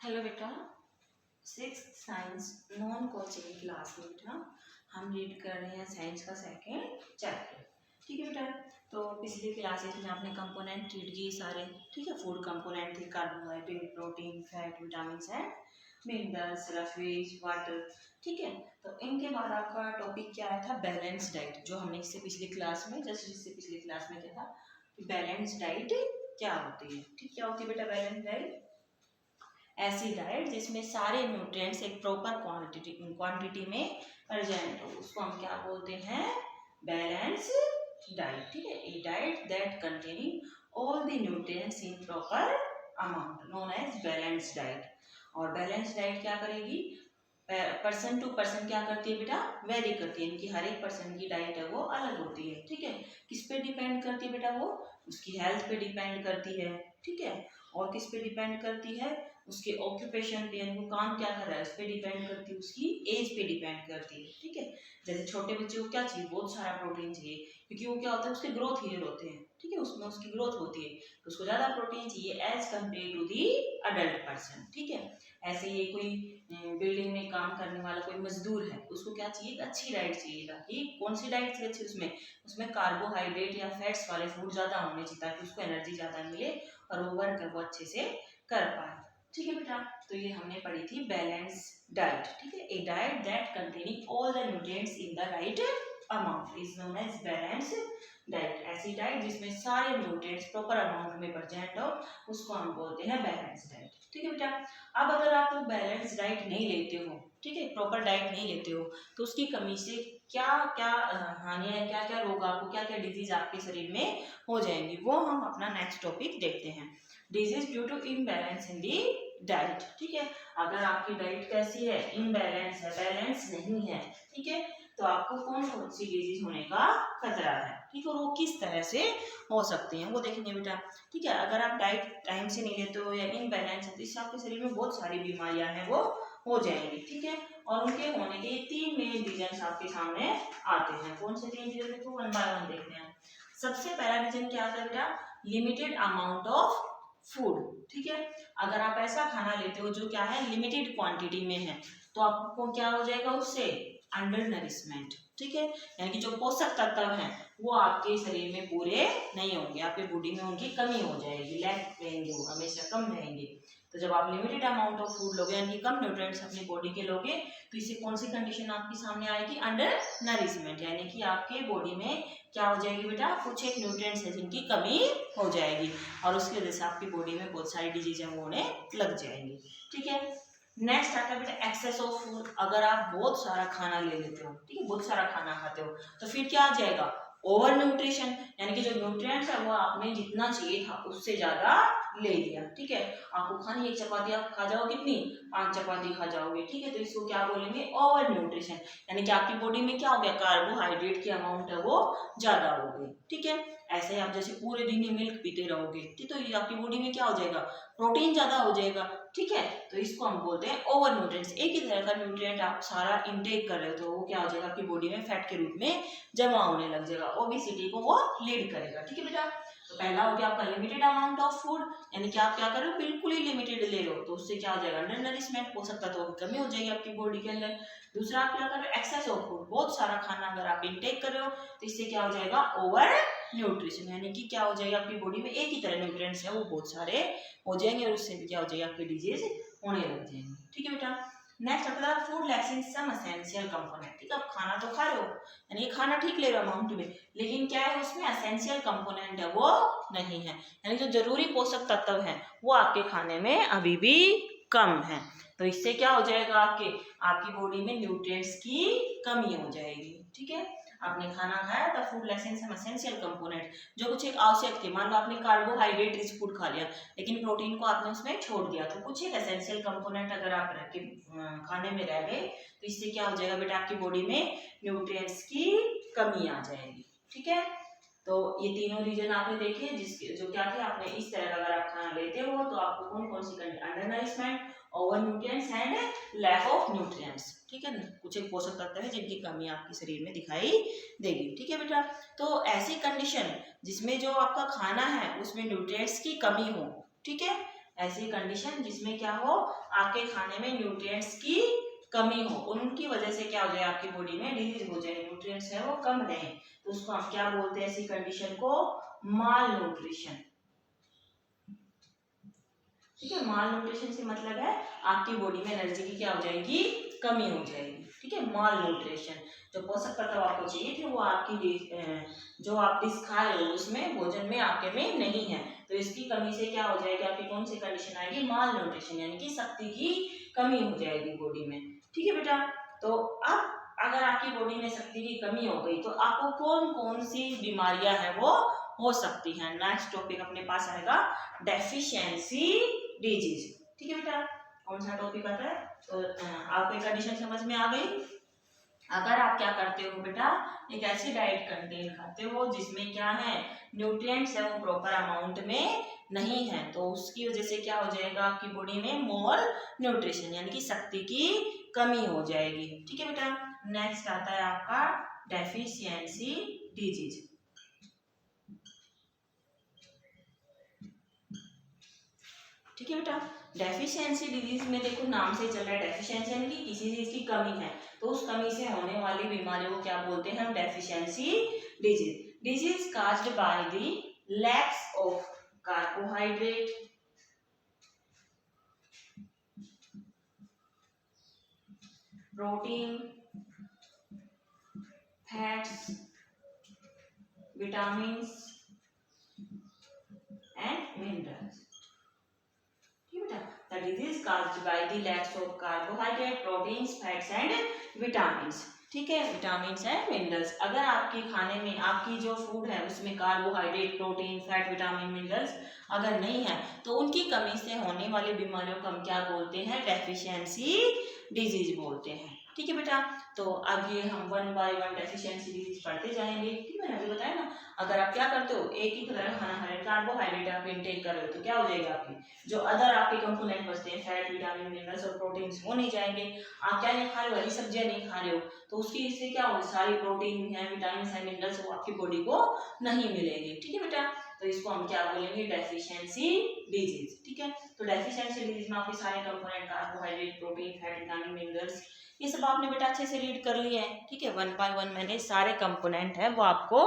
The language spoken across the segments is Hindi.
हेलो बेटा, six science non coaching class में बेटा हम रीड कर रहे हैं साइंस का सेकेंड चैप्टर। ठीक है बेटा, तो पिछली क्लासेस में आपने कंपोनेंट रीड किए सारे। ठीक है, फूड कंपोनेंट थे carbohydrate, protein, fat, vitamin and minerals, roughage, water. ठीक है, तो इनके बाद आपका टॉपिक क्या आया था? बैलेंस डाइट, जो हमने इससे पिछली क्लास में पिछली क्लास में क्या था, बैलेंस डाइट क्या होती है। ठीक, क्या होती है बेटा बैलेंस डाइट? ऐसी डाइट जिसमें सारे न्यूट्रिएंट्स एक प्रॉपर क्वांटिटी में प्रेजेंट हो, उसको हम क्या बोलते हैं? Balance diet. ठीक है, a diet that containing all the nutrients in proper amount known as balance diet. और बैलेंस डाइट क्या करेगी? पर्सन टू पर्सन क्या करती है बेटा? वेरी करती है, इनकी हर एक पर्सन की डाइट है वो अलग होती है। ठीक है, किस पे डिपेंड करती है बेटा? वो उसकी हेल्थ पे डिपेंड करती है। ठीक है, और किस पे डिपेंड करती है? उसके ऑक्यूपेशन पे, यानी वो काम क्या कर रहा है उस पर डिपेंड करती है, उसकी एज पे डिपेंड करती है। ठीक है, जैसे छोटे बच्चे को क्या चाहिए? बहुत सारा प्रोटीन चाहिए, क्योंकि वो क्या होता है, उसके ग्रोथ ईयर होते हैं। ठीक है, उसमें उसकी ग्रोथ होती है, तो उसको ज्यादा प्रोटीन चाहिए as compare to the adult person. ठीक है, ऐसे ही कोई बिल्डिंग में काम करने वाला कोई मजदूर है, उसको क्या चाहिए? अच्छी डाइट चाहिए। ताकि कौन सी डाइट चाहिए अच्छी? उसमें कार्बोहाइड्रेट या फैट्स वाले फूड ज्यादा होने चाहिए, ताकि उसको एनर्जी ज्यादा मिले और वो वर्क वो अच्छे से कर पाए। ठीक है बेटा, तो ये हमने पढ़ी थी बैलेंस डाइट। ठीक है, a diet that containing all the nutrients in the right amount is known as balance diet. ऐसी डाइट जिसमें सारे न्यूट्रिएंट्स प्रॉपर अमाउंट में प्रेजेंट हो, उसको हम बोलते हैं बैलेंस डाइट। ठीक है बेटा, अब अगर आप बैलेंस डाइट नहीं लेते हो, ठीक है, प्रॉपर डाइट नहीं लेते हो, तो उसकी कमी से क्या क्या हानियां, क्या क्या रोग आपको, क्या क्या डिजीज आपके शरीर में हो जाएंगी, वो हम अपना नेक्स्ट टॉपिक देखते हैं। Disease due to imbalance in the diet. ठीक है, अगर आपकी डाइट कैसी है? इनबैलेंस है, बैलेंस नहीं है। ठीक है, तो आपको कौन कौन सी डिजीज होने का खतरा है। ठीक है, और वो किस तरह से हो सकती हैं वो देखेंगे बेटा। ठीक है, अगर आप डाइट टाइम से नहीं लेते हो या इनबैलेंस है, तो इससे आपके शरीर में बहुत सारी बीमारियां हैं वो हो जाएंगी। ठीक है, और उनके होने के 3 मेन रीजन आपके सामने आते हैं। कौन से 3 रीजन? देखो वन बाय वन देखते हैं। सबसे पहला रीजन क्या आता है बेटा? Limited amount of food. ठीक है, अगर आप ऐसा खाना लेते हो जो क्या है, लिमिटेड क्वांटिटी में है, तो आपको क्या हो जाएगा उससे? Under nourishment. ठीक है, यानी कि जो पोषक तत्व हैं वो आपके शरीर में पूरे नहीं होंगे, आपके बॉडी में उनकी कमी हो जाएगी, लैक रहेंगे, वो हमेशा कम रहेंगे। तो जब आप लिमिटेड अमाउंट ऑफ फूड लोगे, यानी कम न्यूट्रिएंट्स अपनी बॉडी के लोगे, तो इससे कौन सी कंडीशन आपके सामने आएगी? अंडर नरिशमेंट, यानी कि आपके बॉडी में क्या हो जाएगी बेटा? कुछ एक न्यूट्रिएंट्स है जिनकी कमी हो जाएगी, और उसकी वजह से आपकी बॉडी में बहुत सारी डिजीजें होने लग जाएंगी। ठीक है, नेक्स्ट आता है बेटा एक्सेस ऑफ फूड। अगर आप बहुत सारा खाना ले लेते हो, ठीक है, बहुत सारा खाना खाते हो, तो फिर क्या आ जाएगा? ओवर न्यूट्रिशन, यानी कि जो न्यूट्रिएंट्स है वो आपने जितना चाहिए था उससे ज्यादा ले लिया। ठीक है, आपको खानी एक चपाती, आप खा जाओ कितनी? 5 चपाती खा जाओगे। ठीक है, तो इसको क्या बोलेंगे? ओवर न्यूट्रिशन, यानी कि आपकी बॉडी में क्या हो गया? कार्बोहाइड्रेट की अमाउंट है वो ज्यादा हो गई। ठीक है, ऐसे आप जैसे पूरे दिन ही मिल्क पीते रहोगे, ठीक, तो ये आपकी बॉडी में क्या हो जाएगा? प्रोटीन ज्यादा हो जाएगा। ठीक है, तो इसको हम बोलते हैं ओवर न्यूट्रिएंट्स। एक ही तरह का न्यूट्रिएंट आप सारा इनटेक कर रहे हो, तो वो क्या हो जाएगा? आपकी बॉडी में फैट के रूप में जमा होने लग जाएगा, ओबेसिटी को वो लीड करेगा। ठीक है बेटा, तो पहला हो गया आपका लिमिटेड अमाउंट ऑफ फूड, यानी कि आप क्या कर रहे हो? बिल्कुल ही लिमिटेड ले रहे हो, तो उससे क्या हो जाएगा? अंडर नरिशमेंट, पोषक तत्वों की कमी हो जाएगी आपकी बॉडी के अंदर। दूसरा आप क्या कर रहे हो? एक्सेस ऑफ फूड, बहुत सारा खाना अगर आप इनटेक कर रहे हो, तो इससे क्या हो जाएगा? ओवर न्यूट्रिशन, यानी कि क्या हो जाएगा? आपकी बॉडी में एक ही तरह न्यूट्रिएंट्स है वो बहुत सारे हो जाएंगे, और उससे भी क्या हो जाएगा? आपकी डिजीज होने लग जाएंगे। ठीक है बेटा, नेक्स्ट आता है फूड लैकिंग सम एसेंशियल कंपोनेंट। ठीक है, आप खाना तो खा रहे हो, यानी खाना ठीक ले रहे हो अमाउंट में, लेकिन क्या है उसमें? एसेंशियल कंपोनेंट है वो नहीं है, यानी जो जरूरी पोषक तत्व है वो आपके खाने में अभी भी कम है। तो इससे क्या हो जाएगा? आपकी बॉडी में न्यूट्रिएंट्स की कमी हो जाएगी। ठीक है, आपने खाना खाया था, फूड लैकिंग सम एसेंशियल कंपोनेंट, जो कुछ एक आवश्यक थे। मान लो आपने कार्बोहाइड्रेट रिच फूड खा लिया, लेकिन प्रोटीन को आपने उसमें छोड़ दिया, तो कुछ एक एसेंशियल कंपोनेंट अगर आप रख के खाने में रह गए, तो इससे क्या हो जाएगा बेटा? आपकी बॉडी में न्यूट्रिएंट्स की कमी आ जाएगी। ठीक है, तो ये तीनों रीजन आपने देखे, जिसके जो क्या थे, आपने इस तरह का अगर आप खाना लेते हो तो आपको कौन कौन सी condition? Under nourishment, over nutrients and lack of nutrients. ठीक है, कुछ एक पोषक तत्व है जिनकी कमी आपके शरीर में दिखाई देगी। ठीक है बेटा, तो ऐसी कंडीशन जिसमें जो आपका खाना है उसमें न्यूट्रिएंट्स की कमी हो, ठीक है, ऐसी कंडीशन जिसमें क्या हो, आपके खाने में न्यूट्रिएंट्स की कमी हो, उनकी वजह से क्या हो जाए, आपकी बॉडी में डिजीज हो जाए, न्यूट्रिएंट्स है वो कम रहे, तो उसको हम क्या बोलते हैं, ऐसी कंडीशन को माल न्यूट्रिशन। ठीक है, माल न्यूट्रिशन से मतलब है आपकी बॉडी में एनर्जी की क्या हो जाएगी, कमी हो जाएगी। ठीक है, माल न्यूट्रिशन, जो पोषक तत्व आपको चाहिए थे वो आपकी जो आप डिश खा रहे हो उसमें भोजन में आपके में नहीं है, तो इसकी कमी से क्या हो जाएगी, आपकी कौन सी कंडीशन आएगी, माल न्यूट्रिशन, यानी कि शक्ति की कमी हो जाएगी बॉडी में। ठीक है बेटा, तो अब अगर आपकी बॉडी में शक्ति की कमी हो गई तो आपको कौन कौन सी बीमारियां हैं वो हो सकती हैं। नेक्स्ट टॉपिक अपने पास आएगा डेफिशिएंसी डिजीज। ठीक है बेटा, कौन सा टॉपिक आता है, तो आपको एक कंडीशन समझ में आ गई। अगर आप क्या करते हो बेटा, एक ऐसी डाइट कंटेन खाते हो जिसमें क्या है, न्यूट्रिएंट्स है वो प्रॉपर अमाउंट में नहीं है, तो उसकी वजह से क्या हो जाएगा, आपकी बॉडी में मोल न्यूट्रिशन यानी कि शक्ति की कमी हो जाएगी। ठीक है बेटा, नेक्स्ट आता है आपका डेफिशिएंसी डिजीज। ठीक है बेटा, डेफिशिएंसी डिजीज में देखो नाम से चल रहा है, डेफिशिएंसी यानी कि किसी चीज की कमी है, तो उस कमी से होने वाली बीमारियों को क्या बोलते हैं हम, deficiency disease. Disease caused by the lakhs of carbohydrate, protein, fats, vitamins and minerals. The disease caused by the lacks of carbohydrate, proteins, fats and vitamins. ठीक है, विटामिन्स एंड मिनरल्स। अगर आपके खाने में आपकी जो फूड है उसमें carbohydrate, protein, fat, vitamin, minerals अगर नहीं है तो उनकी कमी से होने वाली बीमारियों को हम क्या बोलते हैं, डेफिशिएंसी डिजीज बोलते हैं। ठीक है बेटा, तो अब ये हम one by one deficiency disease पढ़ते जाएंगे। ठीक है, मैंने अभी बताया ना, अगर आप क्या करते हो, एक ही तरह खाना खा रहे हो, कार्बोहाइड्रेट आप इंटेक कर रहे हो, तो क्या हो जाएगा, आपकी जो अदर आपके कंपोनेंट बचते हैं, फैट, विटामिन, मिनरल्स और प्रोटीन्स, वो नहीं जाएंगे। आप क्या नहीं खा रहे हो, हरी सब्जियां नहीं खा रहे हो, तो उसकी इससे क्या हो, सारी प्रोटीन है, विटामिन है, मिनरल्स वो आपकी बॉडी को नहीं मिलेंगे। ठीक है बेटा, तो इसको हम क्या बोलेंगे, डेफिशिएंसी डिजीज। ठीक है, तो डेफिशिएंसी डिजीज में आपके सारे component carbohydrate, protein, fat, vitamin, minerals, ये सब आपने बेटा अच्छे से रीड कर लिए हैं। ठीक है, वन बाय वन मैंने सारे कंपोनेंट हैं वो आपको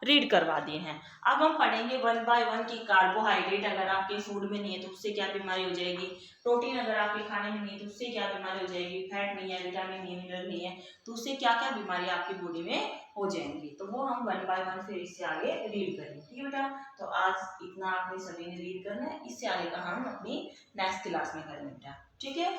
रीड करवा दिए हैं। अब हम पढ़ेंगे वन बाय वन की कार्बोहाइड्रेट अगर आपके फूड में नहीं है तो उससे क्या बीमारी हो जाएगी, प्रोटीन अगर आपके खाने में नहीं है तो उससे क्या बीमारी हो जाएगी, फैट नहीं है, विटामिन नहीं है, मिनरल नहीं है, तो उससे क्या क्या बीमारी आपकी बॉडी में हो जाएंगी, तो वो हम वन बाय वन फिर इससे आगे रीड करेंगे। ठीक है बेटा, तो आज इतना आपने सभी ने रीड करना है, इससे आगे का हम अपनी नेक्स्ट क्लास में करेंगे बेटा। ठीक है।